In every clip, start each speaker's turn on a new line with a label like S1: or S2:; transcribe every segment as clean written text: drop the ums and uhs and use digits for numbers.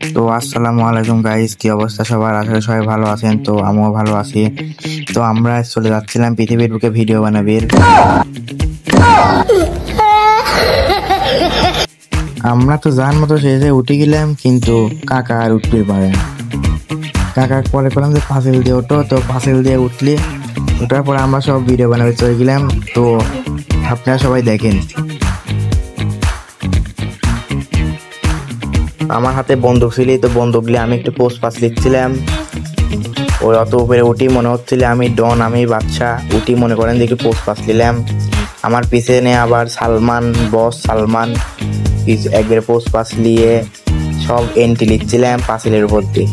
S1: তো আসসালামু আলাইকুম গাইস, কি অবস্থা সবার? আসলে সবাই ভালো আছেন, তো আমিও ভালো আছি। তো আমরা চলে যাচ্ছিলাম পৃথিবীর বুকে ভিডিও বানাবির। আমরা তো যার মতো শেষে উঠে গেলাম, কিন্তু কাকা আর উঠতে পারে না। কাকা পরে করলাম যে পাঁচিল দিয়ে ওঠো, তো পাঁচিল দিয়ে উঠলি। ওঠার পরে আমরা সব ভিডিও বানাবে চলে গেলাম। তো আপনারা সবাই দেখেন। আমার হাতে বন্দুক ছিল, তো বন্দুক নিয়ে আমি একটু পোস্ট পাস লিখছিলাম। ওই অত উপরে উঠি মনে হচ্ছিল আমি ডন, আমি বাচ্চা। উঠি মনে করেন যে একটু পোস্ট পাস নিলাম। আমার পিছনে আবার সালমান, বস সালমান একবারে পোস্ট পাস নিয়ে সব এন্ট্রি লিখছিলাম পাঁচিলের উপর দিয়ে।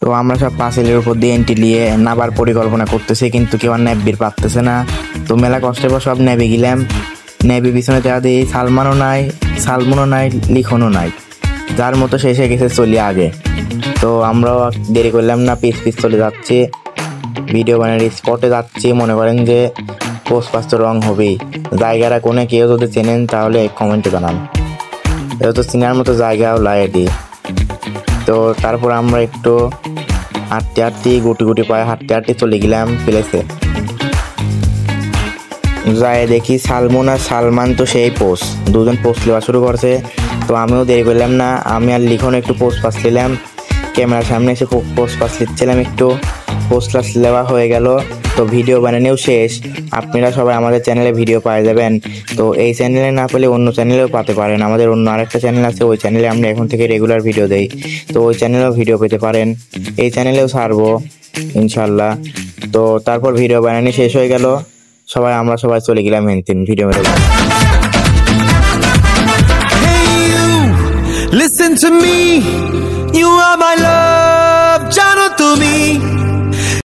S1: তো আমরা সব পাঁচিলের উপর দিয়ে এন্ট্রি নিয়ে নাবার পরিকল্পনা করতেছি, কিন্তু কেউ আর নেবির পারতেছে না। তো মেলা কষ্টের পর সব নেবে গেলাম। নেবি পিছনে দেওয়া দিয়ে সালমানও নাই, লিখনও নাই। যার মতো শেষে গেছে চলে আগে। তো আমরাও দেরি করলাম না, পিস চলে যাচ্ছি। ভিডিও বানানোর স্পটে যাচ্ছি। মনে করেন যে পোস্ট পাস তো রং হবেই। জায়গাটা কোনে কেউ যদি চেনেন তাহলে কমেন্টে জানান। এটা তো চেনার মতো জায়গাও লাগে। তো তারপর আমরা একটু হাঁটতে গুটি পায়ে হাঁটতে চলে গেলাম প্লেসে। যাই দেখি সালমন আর সালমান তো সেই পোস্ট, দুজন পোস্ট নেওয়া শুরু করছে। তো আমিও দেরি করলাম না, আমি আর লিখন একটু পোস্ট পাস নিলাম। ক্যামেরার সামনে এসে পোস্ট পাস লিখছিলাম, একটু পোস্ট পাস নেওয়া হয়ে গেল। তো ভিডিও বানানোও শেষ। আপনারা সবাই আমাদের চ্যানেলে ভিডিও পাওয়া যাবেন। তো এই চ্যানেলে না পেলে অন্য চ্যানেলেও পেতে পারেন। আমাদের অন্য আরেকটা চ্যানেল আছে, ওই চ্যানেলে আমরা এখন থেকে রেগুলার ভিডিও দেই। তো ওই চ্যানেলেও ভিডিও পেতে পারেন, এই চ্যানেলেও ছাড়বো ইনশাল্লাহ। তো তারপর ভিডিও বানানো শেষ হয়ে গেল। আমরা সবাই চলে গেলাম ভিডিও মেরে।
S2: Listen to me, you are my love.